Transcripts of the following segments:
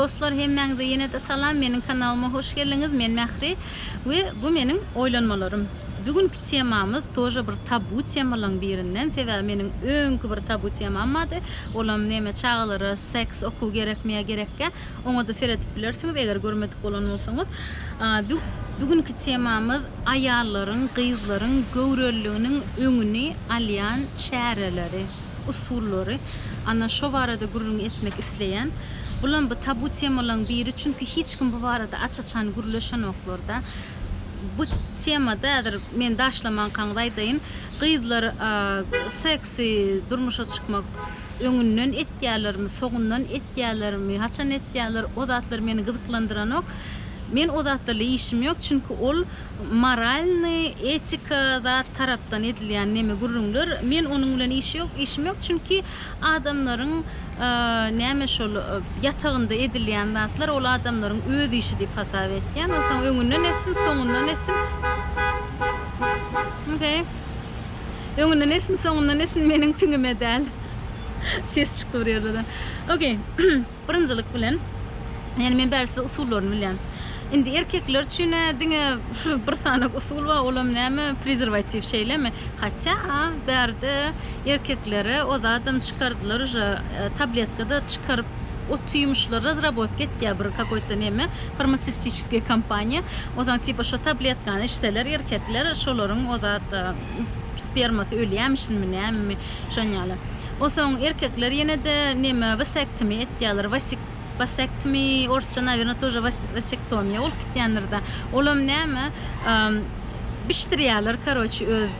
Dostlar, hemmeňize ýene de salam. Meniň kanalyma hoş geldiňiz. Men Mähri we bu meniň oýlanmalarym. Bugünkü temamız toja bir tabu temalaryň birinden. Sebäbi meniň öňkü bir tabu temam bady. Olam näme çağlary seks okuw gerekmeýe gerekke. Oňa da seretip bilersiňiz eger görmedik bolan bolsaňyz. Bugünkü temamız aýallaryň, gyzlaryň göwreliligiňiň öňüni alýan çäreleri, usullary. Ana şo barada gurulun etmek isleyen. Bulan bu tabu temalaryň biri, çünkü hiç kim bu barada açaçan guruluşan oklarda. Bu temada men daşlaman kaňdaýdyn. Gyzlar seksi durmuşa çykmak öňünden etýärlermi, soňundan etýärlermi, haçan etýärler, o zatlar meni gyzyklandyran ok. Men o zatlarla işim yok, çünkü ol moralny, etikada tarapdan edilýän neme gurulunlar. Men onuň bilen işim yok, çünkü adamlaryň näme şol ýatagynda edilýän zatlar ol adamlaryň öz işi diýip hasap etýän. Osaň öňünden esin, soňundan esin. Okay. Öňünden esin, soňundan esin meniň tüňüme däl. Ses çykdy bir ýerden. Okay. Birinjilik bilen, yani men bärsi usullaryny bilýän. Indi erkekler üçin diňe bir sanak usul we olam näme prezervativ şeýlemi? Hatça bärde erkeklere o adam çykardylar, tabletkada çykaryp o tüýmüşler razrabotka etýär bir какой-то näme farmasevtическая kompaniýa. Ozaň tipa şo tabletkany işleler erkekler şolaryň o zat spermasy ölýärmişmi näme şonýaly. Osaň erkekler ýene de näme vasektomi etýärler, vasektomi orçça naверное тоже vasektomiya ol gitýänlerde. Olam näme bişdirýärler, короче, öz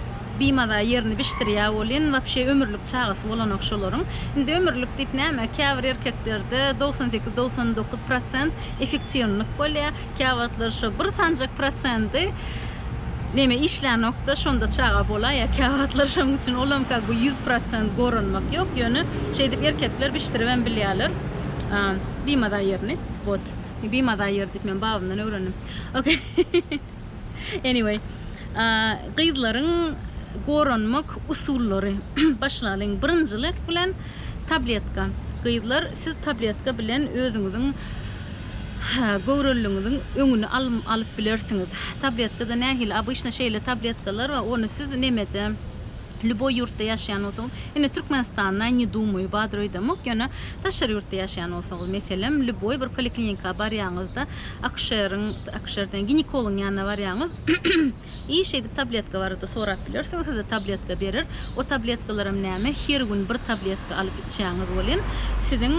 bimada yerini bişdirýär bolyn, wapşe ömürlük çağısy bolan okşolaryň. Indi ömürlük diýip näme? Käbir erkeklerde 98-99% effektiwlik bolýar. Käwatlar şo 1 sancak prosenty näme işlän nokta şonda çağa bolar ya, käwatlar şoň üçin olam ka 100% gorunmak ýok. Ýöne şeýdip erkekler bişdiribem bilýärler. Bimada yerini, bot. Bimada yer diýip men babamdan öwrendim. Okay. Anyway, gyzlaryň goranmak usullary başlalyň. Birinjilik bilen tabletka. Gyzlar, siz tabletka bilen özüňiziň göwreliligiňiň öňüni alyp bilersiňiz. Tabletkada nähili обычно şeýle tabletkalar we onu siz nemede Любой yurtda yaşayan olsanız, yine Turkmenistan'dan ne думаю, Badroy'da mı? Yani taşar yurtda yaşayan olsanız, mesela Любой bir poliklinika barýaňyzda akşerden ginekologyň ýanyna barýaňyz, iyi şeyde tabletka barada sorap bilersiňiz, size tabletka berir. O tabletkalarym näme? Her gün bir tabletka alyp içýäňiz bolen, siziň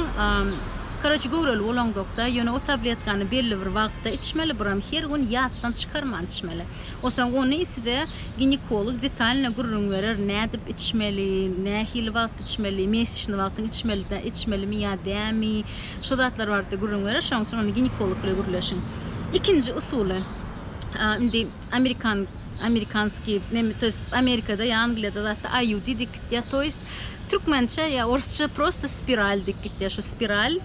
Karaçı göwreli bolan dokda, ýöne o tabletkany belli bir wagtda içmeli, biram her gün ýatdan çykarman içmeli. Osaň onu iside ginekolog detalna gurrun berer, nädip içmeli, nähili wagt içmeli, mesişni wagtyň içmelimi ýa dämi, şo zatlar barda gurrun berer, şoň soň onu ginekolog bilen gurleşiň. İkinji usuly, indi amerikanski, to есть Amerikada ýa Angliýada da IUD diýip, to есть Türkmençe ya orsça prosta spiral diýip, şo spiral.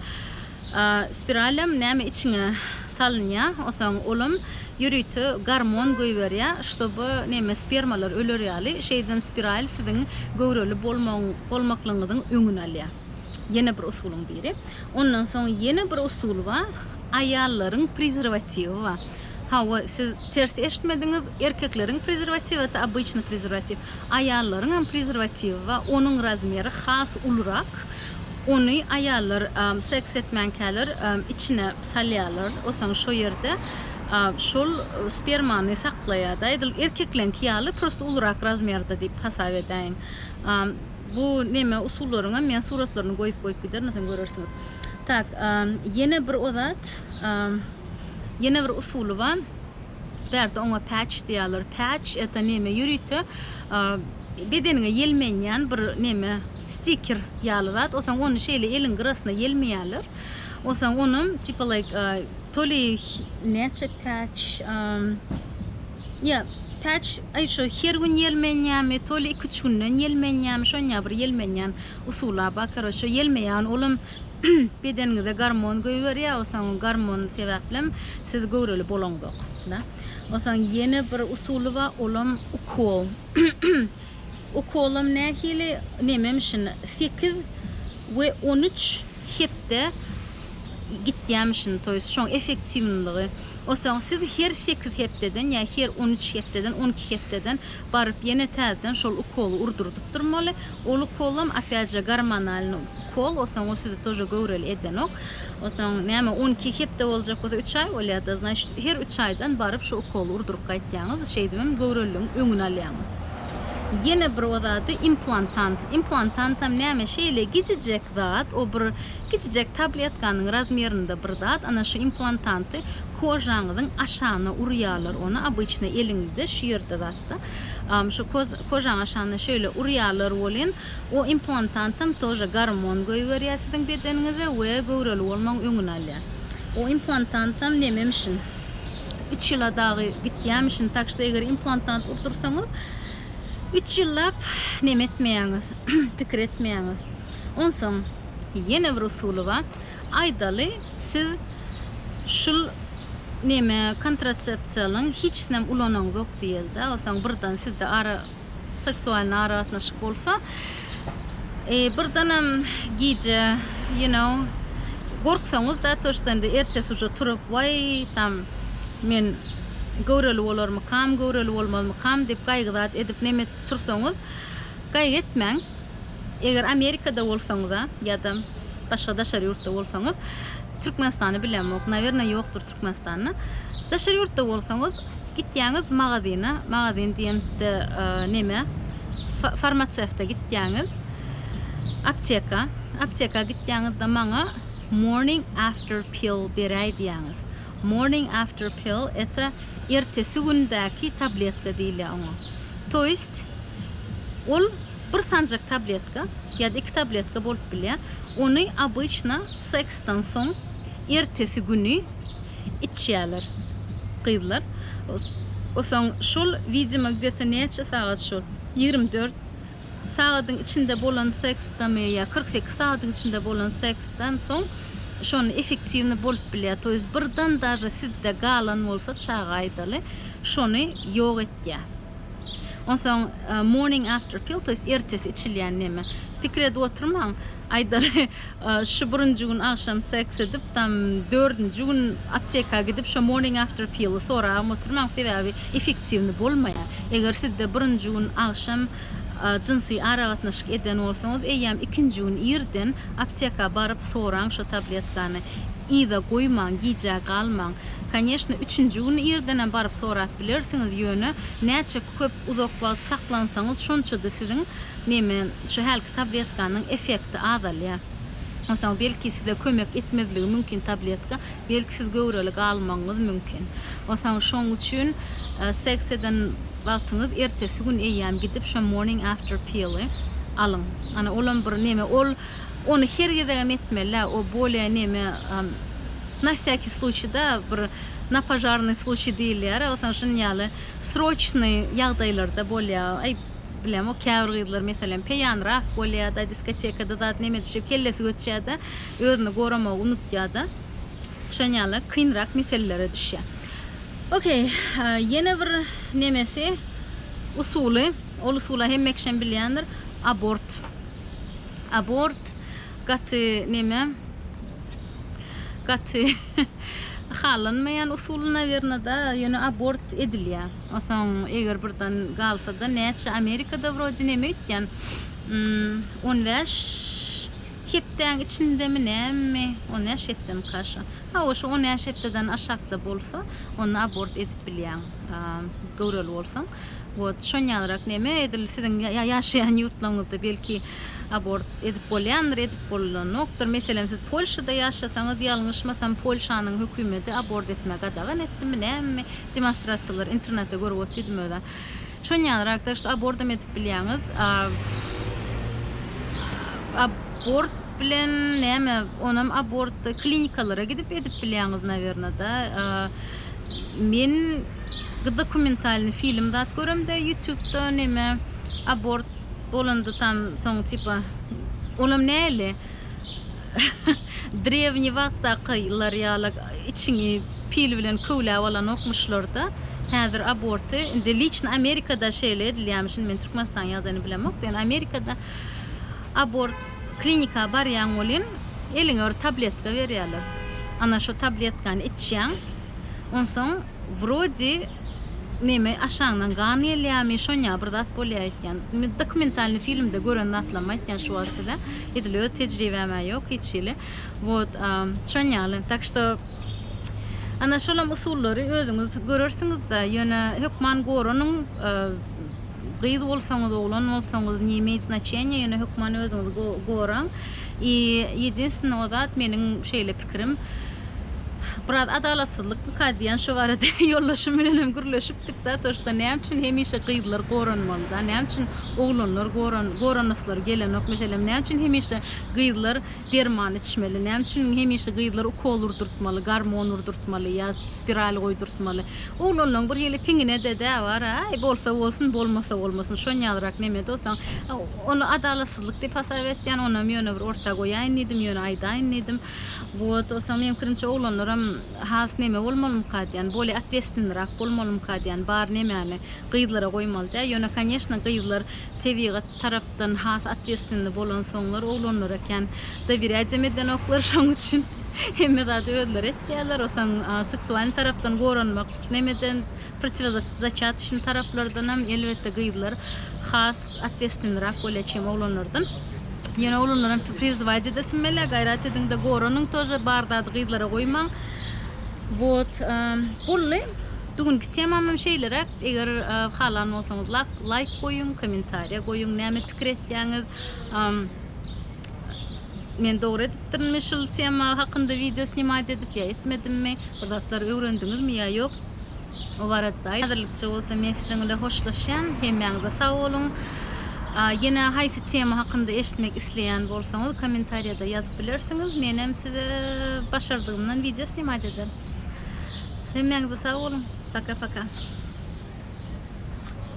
Spiralem näme içine salınýar, osaň olam ýürüýti gormon goýberýär, ştoby näme spermalar ölürýärli, şeýdem spiral siziň göwreli bolmaklygyňyzyň öňüni alýar. Ýene bir usulyň biri. Ondan soň ýene bir usul bar, aýallaryň prezervativi bar. Siz ters eşitmediňiz, erkekleriň prezervativi we обычный prezervativ. Aýallaryň prezervativi we onuň razmeri has ulrak. Onu aýallar seks etmänkäler içine salýarlar. Osaň şo ýerde şol spermany saklaýar. Edil erkekleň ýaly prosta ulrak razmerde diýip hasap edäň. Bu näme usullaryňa men suratlaryny goýup giderim, sen görersiňiz. Tak, ýene bir ozat, ýene bir usuly bar. Berde oňa patch diýerler. Patch eta näme ýürüýti bedeniňe ýelmenýän bir näme sticker ýalyrat. Osaň onu şeýle elin gırasyna ýelmeýärler. Osaň onu tipa like toli näçe patch patch aýşo her gün ýelmenýärmi, toli 2-3 günden ýelmenýärmi, şoňa bir ýelmenýän usulla bakar. Şo ýelmeýän olam bedeniňizde gormon goýberýär, osaň gormon sebäplen siz göwreli bolandyk, da. Osaň ýene bir usuly bar, olam ukol. Ukolam nähili nememişin 8 ve 13 hepde gitdiýmişin toýus şoň effektiwligi. Osaň siz her 8 hepdeden ya her 13 hepdeden 12 hepdeden baryp ýene täzeden şol ukolu urdurdup durmaly. Ol ukolum apyaja gormonal ukol, osaň o sizi тоже göwreli edenok. Osaň näme 12 hepde boljak bolsa 3 ay bolýar, значит her 3 aydan baryp şu ukolu urdurup gaýtýaňyz, şeýdimem göwreliligiň öňüne alýaňyz. Yine bir odadı implantant. Implantantam näme şeýle gidijek zat, o bir gidijek tabletkanyň razmerinde bir zat. Ana şu implantanty kojaňyzyň aşagyna urýarlar onu. Обычно eliňizde şu ýerde zatda. Şu kojaň aşagyna şöyle urýarlar bolýan. O implantantam тоже gormon goýberýär siziň bedeniňize we göwreli bolmaň öňüne alýar. O implantantam nememişin 3 ýyla dagy gitýämişin, tak şo eger implantant urdursaňyz 3 yıllap nemetmeýäňiz, pikir etmeýäňiz. Onsoň ýene bir usuly bar. Aýdaly siz şul neme kontrasepsiýalyň hiç nem ulanaňyz ýok diýildi. Osaň birden sizde seksual narahatlyk bolsa, birden hem giýje, gorksaňyz da toştanda ertesi uje turup, "Vay, tam men göwreli bolarmykam, göwreli bolmalmykam" dep gaýgyzat edip nemet tursaňyz, gaýg etmeň. Eger Amerikada bolsaňyz ýa-da başga daşary ýurtda bolsaňyz, Turkmenistany bilemok, naверное, ýokdur Turkmenistanyň. Daşary ýurtda bolsaňyz, gitýäňiz magazin diýende neme? Farmasewta gitýäňiz. Apteka gitýäňizde maňa morning after pill beräý diýäňiz. Morning after pill eta ertesi gündäki tabletka diýilýär ona. Toýst ol bir sancak tabletka ya da 2 tabletka bolup bilýär. Onu обычно seksdan soň ertesi günü içýärler. Gyzlar. Osaň şol widima где-то neçe saat şol? 24 saatyň içinde bolan seksdan ya 48 saatyň içinde bolan seksdan soň şonu effektivni bolup bilýär. Toýs birden daja sizde galan bolsa çağaydaly şonu ýok etýär. Onsoň morning after pill toýs ertesi içilýän neme? Pikir edip oturmaň. Aýdaly şu birinji gün akşam seks edip tam 4-nji gün apteka gidip şu morning after pill soraň oturmaň sebäbi effektivni bolmaýar. Eger sizde birinji gün akşam jinsi aragatnaşyk eden bolsaňyz, eýem 2-nji gün ýerden apteka baryp soraň şu tabletkany. Ýa-da goýmaň, giýjä galmaň. Конечно, 3-nji gün ýerden baryp sorap bilersiňiz ýöne. Näçe köp uzak wagt saklansaňyz, şonça da siziň neme şu helki tabletkanyň effekti azalýar. Osaň belki size kömek etmezligi mümkin tabletka, belki siz göwrelik almaňyz mümkin. Osaň şoň üçin seks eden wagtyňyz ertesi gün eýem gidip şu morning after pill alyň. Ana olan bir neme onu her ýerde etmeli. O bolýa neme на всякий случай да bir на пожарный случай diýilýär. Osaň şunýaly sroçny ýagdaýlarda bolýar. Ay bilem o käwrgyzlar meselem peýanrak bolýar da diskotekada da neme düşüp kellesi götürýär, özüni goramak unutýar da. Şunýaly kynrak meselelere düşýär. Okey, ýene bir nemesi usuly, ol usula hemmekşen bilýändir. Abort gaty neme? Gaty halanmayan usuluna vernada ýöne abort edilýär. Osaň eger birden galsa da näçe Amerikada wroji neme etýän? 15 hepden içindemi näme? 15 hepden kaşa. Ha o şu 15 hepden aşakda bolsa, onu abort edip bilýän. Göwreli bolsa, вот şonýarak neme edil siziň ýaşaýan ýurtlaryňyzda belki abort edip bolýandyr, edip bolanokdur. Meselem siz Polşada ýaşasaňyz ýalňyşmasam Polşanyň hökümeti abort etmek adagan etdimi näme? Demonstrasiýalar internetde görüp oturdum öýle. Şonýarak da şu abort edip bilýäňiz. Abort bilen näme? Onam abort klinikalara gidip edip bilýäňiz naверное da. Men dokumentalny film dat görem de YouTube'da neme abort bolandy tam soň tipa olam näle drevni wagtdakylar ýaly içiňi pil bilen kula bolan okmuşlar da. Häzir aborty indi liçn Amerikada şeýle edilýärmiş. Men Turkmenistan ýagdaýyny bilemok. Yani Amerikada abort klinika barýan bolyn eliňe tabletka berýärler. ana şu tabletkany içýän. Onsoň wrodi neme aşağıdan gan gelýärmi şoňa bir zat bolýar. Dokumentalny filmde gören atlamaytýan şu asyle. Edilýär tejribeme ýok hiç ile. Вот şoňaly. Tak što ana şolam usullary özüňiz görersiňiz da ýöne hökman goranyň gyýdy bolsaňyz oglan bolsaňyz näme значение ýöne hökman özüňiz goran. Единственное o zat meniň şeýle pikirim. Biraz adalatsızlık diýen şu barada ýollaşym bilen gürleşipdik da toşda näme üçin hemişe gyýdylar goranmaly da näme üçin oglanlar goranaslar gelenek meselem näme üçin hemişe gyýdylar derman içmeli näme üçin hemişe gyýdylar ukol urdurtmaly garmon urdurtmaly ýa spiral goýdurtmaly oglanlaryň bir ýeli piňine dede bar ay bolsa bolsun bolmasa bolmasyn şoňalyrak näme bolsa onu adalatsızlyk diýip hasap etýän ona ýöne bir orta goýaýyn diýdim ýöne aýdaýyn diýdim вот o samym kirimçe oglanlaram has näme bolmalym kadýan boli atwestinrak bolmalym kadýan bar näme gyýdylara goýmaly da ýöne конечно gyýdylar tebigat tarapdan has atwestinli bolan soňlar oglanlar eken doверять oklar şoň üçin hemme zat ödler etýärler osaň seksual tarapdan goranmak nämeden противозачаточный taraplardan hem elbetde gyýdylar has atwestinrak bolýan oglanlardan. Ýöne oglanlaryň priзвать edesinmeli gayrat edin de goranyň тоже barda gyýdylara goýmaň. Вот bolly bugünkü temamam şeýlerek eger halan bolsaňyz like goýun, kommentariýa goýun, näme pikir etýäňiz. Men dogry edipdirmi şol tema hakynda video snimat edip ýa etmedimmi? Bir zatlar öwrendiňizmi ýa ýok? O barada hazırlıkçı bolsa men siziň bilen hoşlaşýan, hemmeňize sag bolun. Yine haýsy tema hakynda eşitmek isleýän bolsaňyz kommentariýada ýazyp bilersiňiz. Men hem size başardygymdan video snimat ederim. Hemmeňize sag bolun. Paka paka.